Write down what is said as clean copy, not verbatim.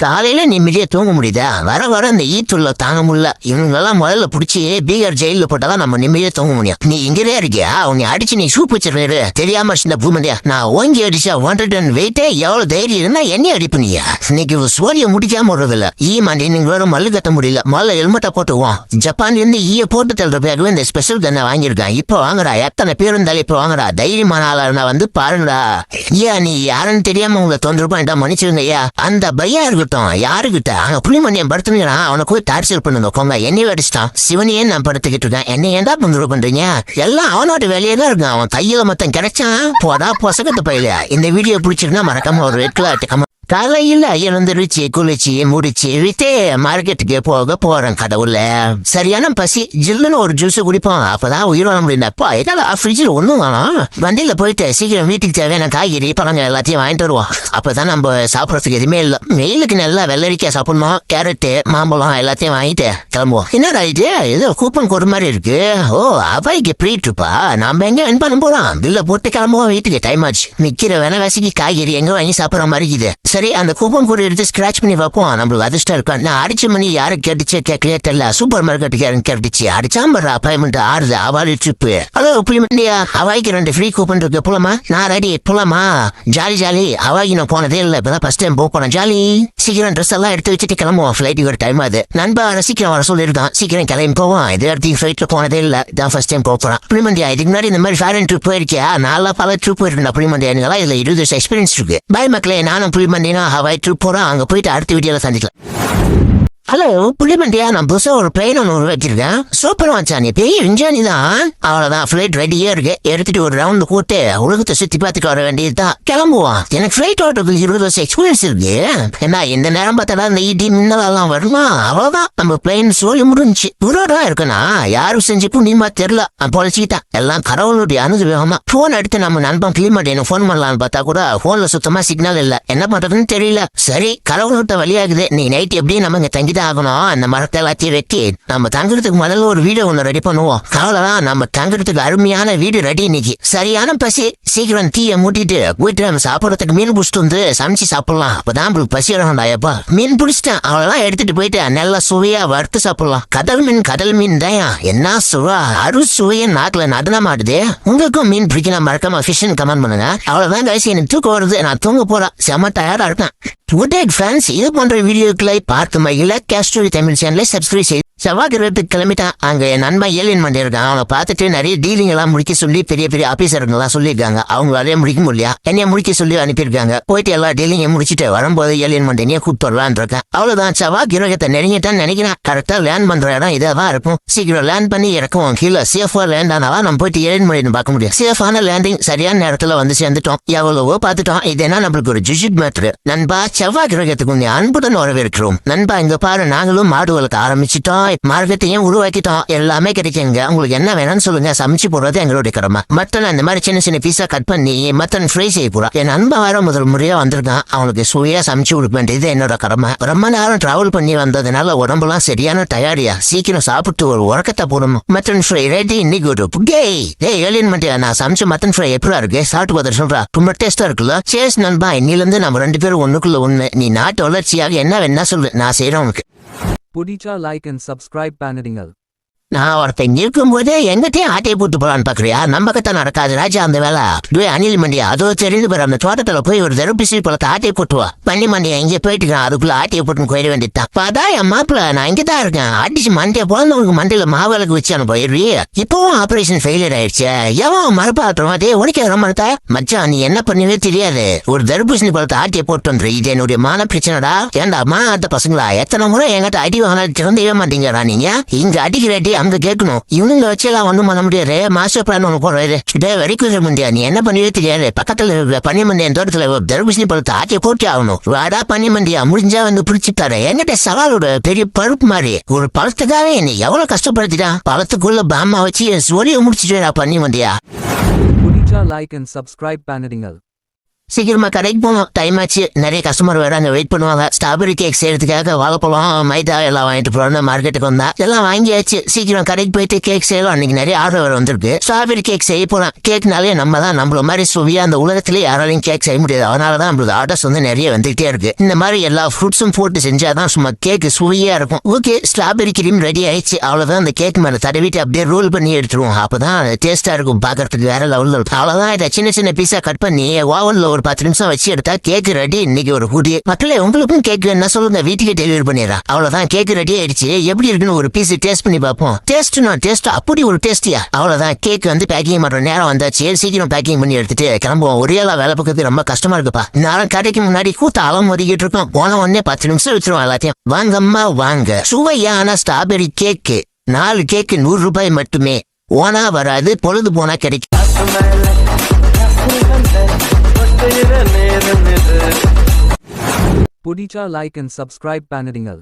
காலையில நிம்மதியா தூங்க முடியுதா? வர வர இந்த ஈத்துள்ள தாங்க முடியல. இவங்கெல்லாம் முதல்ல பிடிச்சி பீகார் ஜெயில போட்டாதான் நம்ம நிம்மதியா தூங்க முடியும். நீ இங்கேயே இருக்கியா? உன்னை அடிச்சு நீ சூப் வச்சிருக்காரு தெரியாம இந்த பூமந்தியா. நான் ஓங்கி அடிச்சா 100 டன் வெயிட்டே எவ்வளவு தைரியம் இருந்தா என்ன அடிப்பு நீயா? இன்னைக்கு சோழிய முடிக்காம விடுறதில்ல. மாண்டி நீங்க வேற மல்லு கட்ட முடியல. முதல்ல ஹெல்மெட்டை போட்டுவோம். ஜப்பான்ல இருந்து போட்டு தள்ளுறதுக்காகவே இந்த ஸ்பெஷல் கண்ணை வாங்கியிருக்கேன். இப்போ வாங்குறா. எத்தனை பேர் இருந்தாலும் இப்போ வாங்குறா. தைரியமான ஆளா வந்து பாருங்கடா. நீ யாருன்னு தெரியாம உங்களை தொந்தரவு பண்ணிட்டா மன்னிச்சிருங்க ஐயா. அந்த பையா இருக்கட்டும் யாருக்கிட்ட அங்க புளிமண்டியம் படுத்துக்கிறான். அவனை போய் டார்ச்சர் பண்ணுங்க. கொங்க என்னையும் அடிச்சிட்டான். சிவனையே நான் படுத்துக்கிட்டு இருக்கேன். என்ன ஏன்டா தொந்தரவு பண்றீங்க? எல்லாம் அவனோட வேலையே தான் இருக்கான். அவன் கையில மொத்தம் கிடைச்சான். போடா பொசகத்து பையில. இந்த வீடியோ பிடிச்சிருந்தா மறக்காம ஒரு ரெட் காலையில எழுந்திருச்சு குளிச்சு முடிச்சு விட்டே மார்க்கெட்டுக்கு போறேன். கடவுள்ல சரியான பசி. ஜில்லுன்னு ஒரு ஜூஸ் குடிப்போம். அப்பதான் உயிர் வாழ முடியும்ப்பா. எதால ஃப்ரிட்ஜில் ஒண்ணும் வேணாம். வண்டியில போயிட்டு சீக்கிரம் வீட்டுக்கு தேவையான காய்கறி பழங்கள் எல்லாத்தையும் வாங்கிட்டு வருவோம். அப்பதான் நம்ம சாப்பிடறதுக்கு எதுவுமே இல்லை. வெயிலுக்கு நல்லா வெள்ளரிக்காய் சாப்பிடணும். கேரட்டு மாம்பழம் எல்லாத்தையும் வாங்கிட்டு கிளம்புவோம். என்னடா இது ஏதோ கூப்பன் ஒரு மாதிரி இருக்கு. ஓ அவைக்கு ப்ரீட்டுப்பா. நம்ம எங்க வின் பண்ண போறோம். பில்ல போட்டு கிளம்புவோம். வீட்டுக்கு டைம் ஆச்சு. நிக்கிற வேலைவாசிக்கு காய்கறி எங்க வாங்கி சாப்பிட்ற மாதிரி இருக்குது. சரி அந்த கூப்பன் கூட எடுத்து ஸ்கிராச் பண்ணி வைப்போம். நம்மளுக்கு அதிர்ஷ்டம் இருக்கும். நான் அடிச்ச மணி யாரு கேட்டுச்சு கேட்கலையே தெரியல. சூப்பர் மார்க்கெட்டுக்கு யாரும் கேட்டுச்சு. அடிச்சாம்படுற அப்பாயின்மெண்ட் ஆறுது. Avadi trip. Hello புளிமண்டியா, அவாய்க்கு 2 free coupon இருக்கு. போலாமா? நான் ரெடி. போலாமா? ஜாலி. அவாய்க்கு நான் போனதே இல்லை. இப்பதான் ஃபர்ஸ்ட் டைம் போறேன். ஜாலி. சீக்கிரம் ட்ரெஸ் எல்லாம் எடுத்து வச்சுட்டு கிளம்புவோம். ஃபிளைட்டுக்கு ஒரு டைம் ஆகுது. நண்பா சீக்கிரம் வர சொல்லியிருக்கான். சீக்கிரம் கிளம்பி போவோம். இது இடத்துக்கு ஃபிளைட்ல போனதே இல்லை. இதான் ஃபர்ஸ்ட் டைம் போறேன். புளிமண்டியா இதுக்கு முன்னாடி இந்த மாதிரி ஃபாரின் ட்ரிப் போயிருக்கியா? நல்லா பல ட்ரிப் போயிருக்கேன். புளிமண்டியா எனக்கெல்லாம் இதுல 20 வருஷம் எக்ஸ்பீரியன்ஸ் இருக்கு. பாய் மக்களே, நானும் புளிமண்டினா ஹவாய் ட்ரிப் போறோம். அங்க போயிட்டு அடுத்த வீடியோல சந்திக்கலாம். ஹலோ புளிமண்டியா, நான் புதுசா ஒரு பிளேன் ஒன்று வச்சிருக்கேன். சூப்பர் மச்சான். நீ பெரிய விஞ்ஞானி தான். அவ்வளவுதான் ஃபிளைட் ரெடியா இருக்கு. எடுத்துட்டு ஒரு ரவுண்ட் கூட்டு உலகத்தை சுத்தி பார்த்துட்டு வர வேண்டியதுதான். கிளம்புவான். எனக்கு ஃபிளைட் ஓட்டுறதுக்கு 20 வருஷம் எக்ஸ்பீரியன்ஸ் இருக்கு. ஏன்னா இந்த நேரம் பார்த்தா இந்த இடி மின்னலாம் வருமா? அவ்வளவுதான் நம்ம பிளேன் சொல்லி முடிஞ்சு தூரம் இருக்குன்னா யாரும் செஞ்சு புண்ணியமா தெரியல. பொழைச்சிக்கிட்டான். எல்லாம் கடவுளுடைய அனுகிரகம் தான். போன் எடுத்து நம்ம நண்பன் கிளிமட் எனக்கு போன் பண்ணலான்னு பார்த்தா கூட போன்ல சுத்தமா சிக்னல் இல்ல. என்ன பண்றதுன்னு தெரியல. சரி கடவுள்கிட்ட வழியாகுது. நீ நைட் எப்படி நம்ம இங்க தங்கி ஆகணும். அந்த மரத்தை எல்லாத்தையும் வெட்டி நம்ம தங்குறதுக்கு முதல்ல ஒரு வீடு ஒண்ணு ரெடி பண்ணுவோம். அவ்வளவுதான் நம்ம தங்குறதுக்கு அருமையான வீடு ரெடி. இன்னைக்கு சரியான பசி. சீக்கிரம் தீய மூட்டிட்டு போயிட்டு நம்ம சாப்பிடறதுக்கு மீன் பிடிச்சிட்டு வந்து சமைச்சு சாப்பிடலாம். அப்பதான் நம்மளுக்கு பசி வரண்டாயப்பா. மீன் பிடிச்சிட்டேன். அவ்வளவுதான் எடுத்துட்டு போயிட்டு நல்லா சுவையா வறுத்து சாப்பிடலாம். கடல் மீன் தான். என்ன சுவா அரு சுவைய நாக்குல நடனம் ஆடுது. உங்களுக்கும் மீன் பிடிக்கலாம். மறக்காம ஃபிஷ்னு கமெண்ட் பண்ணுங்க. அவ்வளவுதான் கைஸ், எனக்கு தூக்கம் வருது. நான் தூங்க போறேன். செம டயர்டா இருக்கேன். Good night friends. இது போன்ற வீடியோக்களை பார்த்து மகிழ கேஸ்டோரி தமிழ் சேனலை சப்ஸ்கிரைப் செய்து செவ்வாய் கிரகத்துக்கு கிளம்பிட்டான். அங்க என் நண்பன் ஏலியன் பண்ணி இருக்கான். அவனை பார்த்துட்டு நிறைய டீலிங் எல்லாம் முடிக்க சொல்லி பெரிய பெரிய ஆபீசருங்கெல்லாம் சொல்லியிருக்காங்க. அவங்களாலே முடிக்க முடியல. என்னைய முடிக்க சொல்லி அனுப்பியிருக்காங்க. போயிட்டு எல்லா டீலிங்கையும் முடிச்சுட்டு வரும்போது ஏலியன் மண்டனியை கூப்பிட்டு வரலான் இருக்கேன். அவ்வளவுதான். செவ்வாய் கிரகத்தை நெருங்கிட்டான்னு நினைக்கிறேன். கரெக்டா லேண்ட் பண்ற இடம் இதான் இருக்கும். சீக்கிரம் லேண்ட் பண்ணி இறக்குவோம். கீழே சேஃபா லேண்ட் ஆனாலும் நம்ம போயிட்டு ஏலியன் மண்டனி பார்க்க முடியும். சேஃபான லேண்டிங் சரியான நேரத்துல வந்து சேர்ந்துட்டோம். எவ்வளவோ பார்த்துட்டோம். இது என்ன நம்மளுக்கு ஒரு ஜிஜிட் மேட்ரு. நண்பா செவ்வாய் கிரகத்துக்கு கொஞ்சம் அன்புடன் வரவேற்கிறோம். நண்பா இங்க பாரு, நாங்களும் மாடு வளர்க்க ஆரம்பிச்சுட்டோம். மார்க்கெட்டையும் உருவாக்கிட்டோம். எல்லாமே கிடைக்குங்க. உங்களுக்கு என்ன வேணும்னு சொல்லுங்க. சமைச்சு போடுறது எங்களுடைய கடமை. மட்டன் அந்த மாதிரி சின்ன சின்ன பீஸா கட் பண்ணி மட்டன் ஃப்ரை செய்ய போறோம். என் நண்பா வேற முதல் முறையா வந்திருக்கான். அவனுக்கு சுவையா சமைச்சு கொடுக்க வேண்டியது என்னோட கடமை. ரொம்ப நேரம் டிராவல் பண்ணி வந்ததுனால உடம்புலாம் சரியான டயர்டியா. சீக்கிரம் சாப்பிட்டு ஒரு உறக்கத்தை போடணும். Mutton fry ready. இன்னைக்கு ஒரு ஏலியன் மட்டியா நான் சமைச்ச மட்டன் ஃப்ரை எப்படா இருக்கு? சாப்பிட்டு பார்த்து சொல்றா. ரொம்ப டேஸ்டா இருக்குல்ல? சேஸ் நண்பா, இன்னில இருந்து நம்ம 2 பேரும் ஒண்ணுக்குள்ள ஒண்ணு. நீ நாட்டு வளர்ச்சியாக என்ன வேணா சொல்லு, நான் செய்யறேன் உனக்கு. புடிச்சா லைக் அண்ட் சப்ஸ்கிரைப் பண்ணிடுங்கள். நான் ஒருத்தன் இருக்கும்போதே எங்கிட்டயும் ஆட்டையை போட்டு போலான்னு பாக்குறியா? நம்ம கிட்ட நடக்காது ராஜா அந்த வேலை. அணில் மண்டியா அதோ தெரிந்து போற அந்த தோட்டத்துல போய் ஒரு தடுப்பிசி பழத்தை ஆட்டையை போட்டுவா. பண்ணி மண்டியா எங்க போயிட்டு அதுக்குள்ள ஆட்டையை போட்டு போயிட வேண்டியதான். பாதா என் மாப்பிள்ள நான் இங்கதான் இருக்கேன். அடிச்சு மண்டியா போனவங்களுக்கு மண்டையில மாவிளக்கு வச்சு அனுப்ப போயிடுறீ. இப்பவும் ஆபரேஷன் ஃபெயிலியர் ஆயிடுச்சு. எவன் மறுபாத்திரம் அதே உடைக்க மறுத்தா மச்சான் நீ என்ன பண்ணவே தெரியாது. ஒரு தடுப்பூசணி பழத்தை ஆட்டையை போட்டு வந்துரு. இது என்னுடைய மான பிரச்சனைடா. ஏண்டா அந்த பசங்களா எத்தனை முறை என்கிட்ட அடி வாங்கினா திறந்தவே மாட்டீங்கடா நீங்க. இங்க அடிக்கிறடி அங்க கேட்கணும். இவனுங்க வச்செல்லாம் ஒண்ணும் பண்ண முடியாது. மாஸ்டர் பிளான் ஒண்ணு போடுறாரு. வரைக்கும் முடியாது. நீ என்ன பண்ணவே தெரியாது. பக்கத்துல பனிமண்டியன் தோட்டத்துல தர்பூசணி பழத்தை ஆட்டிய போட்டி ஆகணும். வாடா பனிமண்டியா முடிஞ்சா வந்து பிடிச்சி தர. என்கிட்ட சவாலோட பெரிய பருப்பு மாதிரி ஒரு பழத்துக்காக என்னை எவ்வளவு கஷ்டப்படுத்திட்டான். பழத்துக்குள்ள பாமா வச்சு என் சோழிய முடிச்சுட்டு பனிமண்டியா. புடிச்சா லைக் அண்ட் சப்ஸ்கிரைப் பண்ணிடுங்கள். சீக்கிரமா கடைக்கு போனோம். டைம் ஆச்சு. நிறைய கஸ்டமர் வேற அங்க வெயிட் பண்ணுவாங்க. ஸ்ட்ராபெரி கேக் செய்யறதுக்காக வாழைப்பழம் மைதா எல்லாம் வாங்கிட்டு போறோம்னு மார்க்கெட்டுக்கு வந்தா எல்லாம் வாங்கியாச்சு. சீக்கிரம் கடைக்கு போயிட்டு கேக் செய்யலாம். அன்னைக்கு நிறைய ஆர்டர் வேற வந்திருக்கு. ஸ்ட்ராபெரி கேக் செய்ய போலாம். கேக்னாலே நம்ம தான் நம்மள மாதிரி சுவையா அந்த உலகத்திலே யாராலையும் கேக் செய்ய முடியாது. அதனாலதான் நம்மளுக்கு ஆர்டர்ஸ் வந்து நிறைய வந்துகிட்டே இருக்கு. இந்த மாதிரி எல்லா ஃப்ரூட்ஸும் போட்டு செஞ்சாதான் சும்மா கேக் சுவையா இருக்கும். ஓகே, ஸ்ட்ராபெரி கிரீம் ரெடி ஆயிடுச்சு. அவ்வளவுதான். அந்த கேக் மேல தடவிட்டு அப்படியே ரோல் பண்ணி எடுத்துருவோம். அப்பதான் டேஸ்டா இருக்கும். பாக்குறதுக்கு வேற லெவல்ல இருக்கும். அவ்வளவுதான். இதை சின்ன சின்ன பீஸா கட் பண்ணி ஓவன்ல ஒரு 10 நிமிஷம் வச்சு எடுத்தா கேக் ரெடி. இன்னைக்கு ஒரு கூடி மக்களே, உங்களுக்கும் கேக் வேணும்னா சொல்லுங்க, வீட்டுக்கே டெலிவரி பண்ணிடுறேன். அவ்வளவுதான். கேக் ரெடி ஆயிடுச்சு. எப்படி இருக்குன்னு ஒரு பீஸ் டேஸ்ட் பண்ணி பார்ப்போம். டேஸ்ட் அப்படி ஒரு டேஸ்டியா. அவ்வளவுதான். கேக் வந்து பேக்கிங் பண்ற நேரம் வந்தாச்சு. சீக்கிரம் பேக்கிங் பண்ணி எடுத்துட்டு கிளம்புவோம். ஒரே ஆளா வேலை பக்கத்து ரொம்ப கஷ்டமா இருக்குப்பா. நானும் கடைக்கு முன்னாடி கூத்த அலம் ஒதுக்கிட்டு இருக்கோம். போன உடனே 10 நிமிஷம் வச்சிருவோம் எல்லாத்தையும். வாங்கம்மா வாங்க. சுவையான ஸ்ட்ராபெரி கேக்கு. 4 கேக்கு 100 ரூபாய் மட்டுமே. ஓனா வராது, பொழுது போனா கிடைக்கும். Podicha like and subscribe Panadingal.